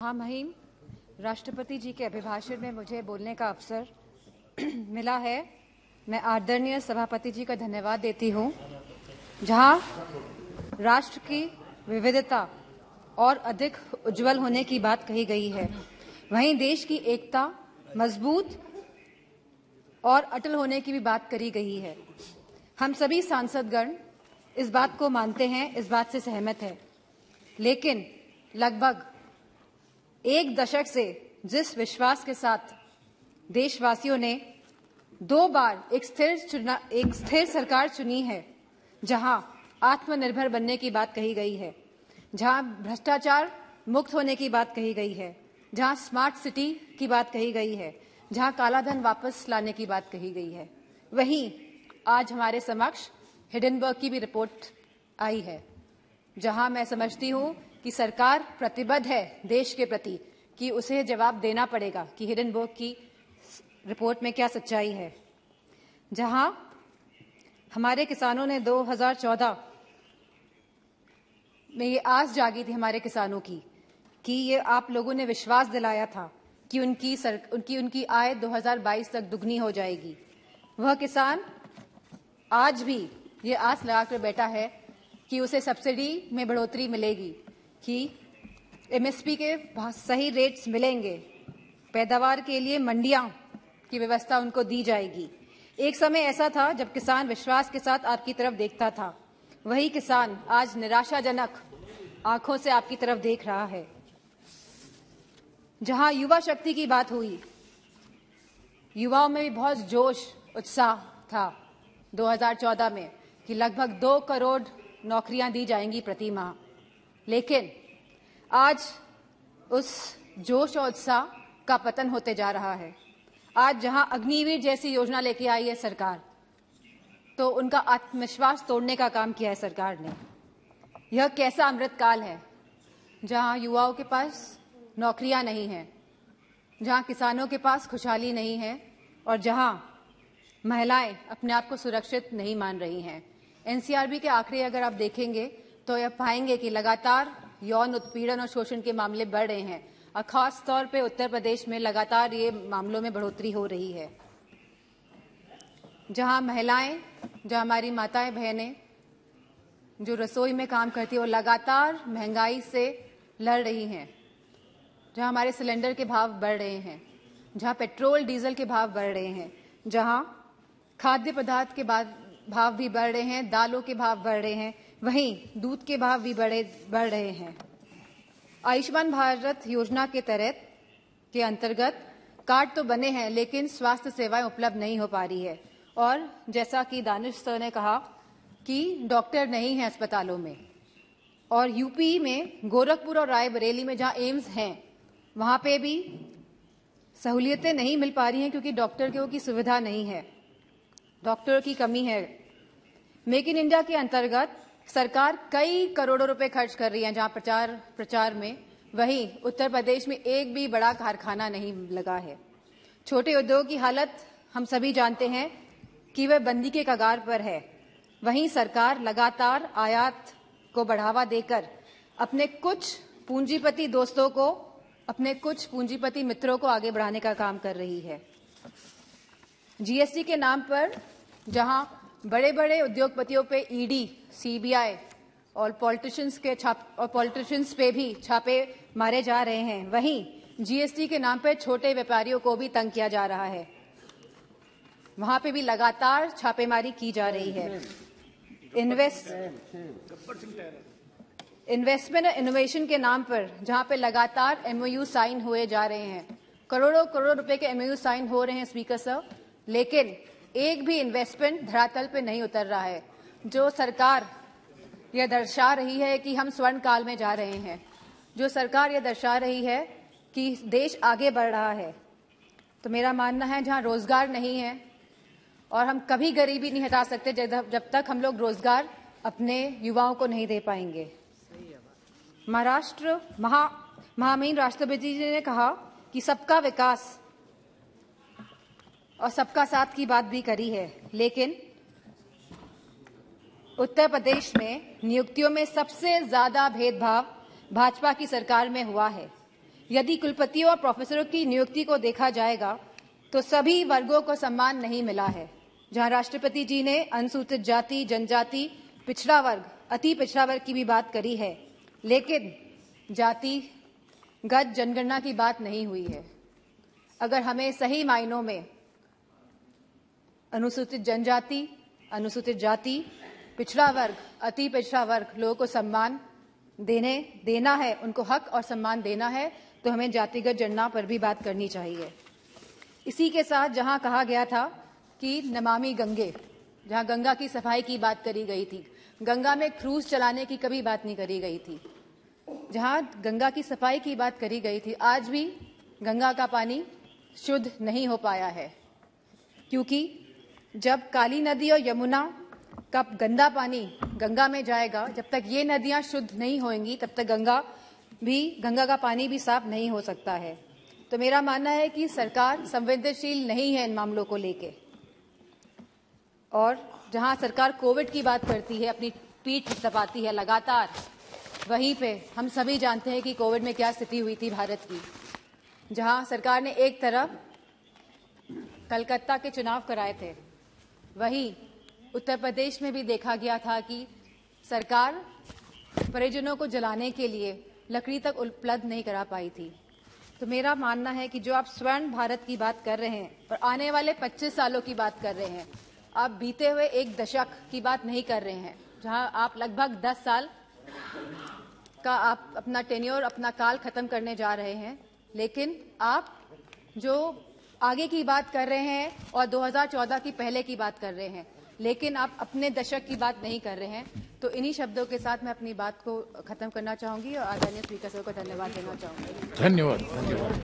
महामहिम राष्ट्रपति जी के अभिभाषण में मुझे बोलने का अवसर मिला है। मैं आदरणीय सभापति जी का धन्यवाद देती हूं। जहां राष्ट्र की विविधता और अधिक उज्जवल होने की बात कही गई है, वहीं देश की एकता मजबूत और अटल होने की भी बात करी गई है। हम सभी सांसदगण इस बात को मानते हैं, इस बात से सहमत है। लेकिन लगभग एक दशक से जिस विश्वास के साथ देशवासियों ने 2 बार एक स्थिर सरकार चुनी है, जहां आत्मनिर्भर बनने की बात कही गई है, जहां भ्रष्टाचार मुक्त होने की बात कही गई है, जहां स्मार्ट सिटी की बात कही गई है, जहां कालाधन वापस लाने की बात कही गई है, वहीं आज हमारे समक्ष हिडेनबर्ग की भी रिपोर्ट आई है, जहां मैं समझती हूं कि सरकार प्रतिबद्ध है देश के प्रति कि उसे जवाब देना पड़ेगा कि हिडेनबर्ग की रिपोर्ट में क्या सच्चाई है। जहां हमारे किसानों ने 2014 में ये आस जागी थी हमारे किसानों की कि ये आप लोगों ने विश्वास दिलाया था कि उनकी आय 2022 तक दुगनी हो जाएगी। वह किसान आज भी ये आस लगाकर बैठा है कि उसे सब्सिडी में बढ़ोतरी मिलेगी, कि एमएसपी के सही रेट्स मिलेंगे, पैदावार के लिए मंडियां की व्यवस्था उनको दी जाएगी। एक समय ऐसा था जब किसान विश्वास के साथ आपकी तरफ देखता था। वही किसान आज निराशाजनक आंखों से आपकी तरफ देख रहा है। जहां युवा शक्ति की बात हुई, युवाओं में भी बहुत जोश उत्साह था 2014 में कि लगभग 2 करोड़ नौकरियां दी जाएंगी प्रति माह। लेकिन आज उस जोश और उत्साह का पतन होते जा रहा है। आज जहां अग्निवीर जैसी योजना लेके आई है सरकार, तो उनका आत्मविश्वास तोड़ने का काम किया है सरकार ने। यह कैसा अमृतकाल है जहां युवाओं के पास नौकरियां नहीं हैं, जहां किसानों के पास खुशहाली नहीं है और जहां महिलाएं अपने आप को सुरक्षित नहीं मान रही हैं। एनसीआरबी के आंकड़े अगर आप देखेंगे तो यह पाएंगे कि लगातार यौन उत्पीड़न और शोषण के मामले बढ़ रहे हैं और खास तौर पे उत्तर प्रदेश में लगातार ये मामलों में बढ़ोतरी हो रही है। जहां महिलाएं, जहां हमारी माताएं बहनें जो रसोई में काम करती है, वो लगातार महंगाई से लड़ रही हैं, जहां हमारे सिलेंडर के भाव बढ़ रहे हैं, जहां पेट्रोल डीजल के भाव बढ़ रहे हैं, जहां खाद्य पदार्थ के भाव भी बढ़ रहे हैं, दालों के भाव बढ़ रहे हैं, वहीं दूध के भाव भी बढ़ रहे हैं। आयुष्मान भारत योजना के तहत के अंतर्गत कार्ड तो बने हैं, लेकिन स्वास्थ्य सेवाएं उपलब्ध नहीं हो पा रही है। और जैसा कि दानिश सर ने कहा कि डॉक्टर नहीं है अस्पतालों में, और यूपी में गोरखपुर और रायबरेली में जहां एम्स हैं, वहां पे भी सहूलियतें नहीं मिल पा रही हैं क्योंकि डॉक्टर की सुविधा नहीं है, डॉक्टर की कमी है। मेक इन इंडिया के अंतर्गत सरकार कई करोड़ों रुपए खर्च कर रही है जहां प्रचार में, वहीं उत्तर प्रदेश में एक भी बड़ा कारखाना नहीं लगा है। छोटे उद्योग की हालत हम सभी जानते हैं कि वह बंदी के कगार पर है। वहीं सरकार लगातार आयात को बढ़ावा देकर अपने कुछ पूंजीपति दोस्तों को, अपने कुछ पूंजीपति मित्रों को आगे बढ़ाने का काम कर रही है। जीएसटी के नाम पर जहां बड़े बड़े उद्योगपतियों पे ईडी, सीबीआई और पॉलिटिशियंस पे भी छापे मारे जा रहे हैं, वहीं जीएसटी के नाम पे छोटे व्यापारियों को भी तंग किया जा रहा है। वहां पे भी लगातार छापेमारी की जा रही है। इन्वेस्टमेंट और इनोवेशन के नाम पर जहां पे लगातार एमओयू साइन हुए जा रहे हैं, करोड़ों रुपए के एमओयू साइन हो रहे हैं स्पीकर सर, लेकिन एक भी इन्वेस्टमेंट धरातल पे नहीं उतर रहा है। जो सरकार यह दर्शा रही है कि हम स्वर्ण काल में जा रहे हैं, जो सरकार यह दर्शा रही है कि देश आगे बढ़ रहा है, तो मेरा मानना है जहां रोजगार नहीं है, और हम कभी गरीबी नहीं हटा सकते जब तक हम लोग रोजगार अपने युवाओं को नहीं दे पाएंगे। महामहिम राष्ट्रपति जी ने कहा कि सबका विकास और सबका साथ की बात भी करी है, लेकिन उत्तर प्रदेश में नियुक्तियों में सबसे ज्यादा भेदभाव भाजपा की सरकार में हुआ है। यदि कुलपतियों और प्रोफेसरों की नियुक्ति को देखा जाएगा तो सभी वर्गों को सम्मान नहीं मिला है। जहां राष्ट्रपति जी ने अनुसूचित जाति, जनजाति, पिछड़ा वर्ग, अति पिछड़ा वर्ग की भी बात करी है, लेकिन जातिगत जनगणना की बात नहीं हुई है। अगर हमें सही मायनों में अनुसूचित जनजाति, अनुसूचित जाति, पिछड़ा वर्ग, अति पिछड़ा वर्ग लोगों को सम्मान देना है, उनको हक और सम्मान देना है, तो हमें जातिगत जनगणना पर भी बात करनी चाहिए। इसी के साथ जहां कहा गया था कि नमामि गंगे, जहां गंगा की सफाई की बात करी गई थी, गंगा में क्रूज चलाने की कभी बात नहीं करी गई थी। जहां गंगा की सफाई की बात करी गई थी, आज भी गंगा का पानी शुद्ध नहीं हो पाया है, क्योंकि जब काली नदी और यमुना का गंदा पानी गंगा में जाएगा, जब तक ये नदियां शुद्ध नहीं होंगी, तब तक गंगा का पानी भी साफ नहीं हो सकता है। तो मेरा मानना है कि सरकार संवेदनशील नहीं है इन मामलों को लेके, और जहां सरकार कोविड की बात करती है, अपनी पीठ थपथपाती है लगातार, वहीं पे हम सभी जानते हैं कि कोविड में क्या स्थिति हुई थी भारत की। जहां सरकार ने एक तरफ कलकत्ता के चुनाव कराए थे, वहीं उत्तर प्रदेश में भी देखा गया था कि सरकार परिजनों को जलाने के लिए लकड़ी तक उपलब्ध नहीं करा पाई थी। तो मेरा मानना है कि जो आप स्वर्ण भारत की बात कर रहे हैं और आने वाले 25 सालों की बात कर रहे हैं, आप बीते हुए एक दशक की बात नहीं कर रहे हैं, जहां आप लगभग 10 साल का आप अपना टेन्योर, अपना काल खत्म करने जा रहे हैं। लेकिन आप जो आगे की बात कर रहे हैं और 2014 की पहले की बात कर रहे हैं, लेकिन आप अपने दशक की बात नहीं कर रहे हैं। तो इन्हीं शब्दों के साथ मैं अपनी बात को खत्म करना चाहूंगी और आदरणीय स्पीकर साहब को धन्यवाद देना चाहूंगी। धन्यवाद।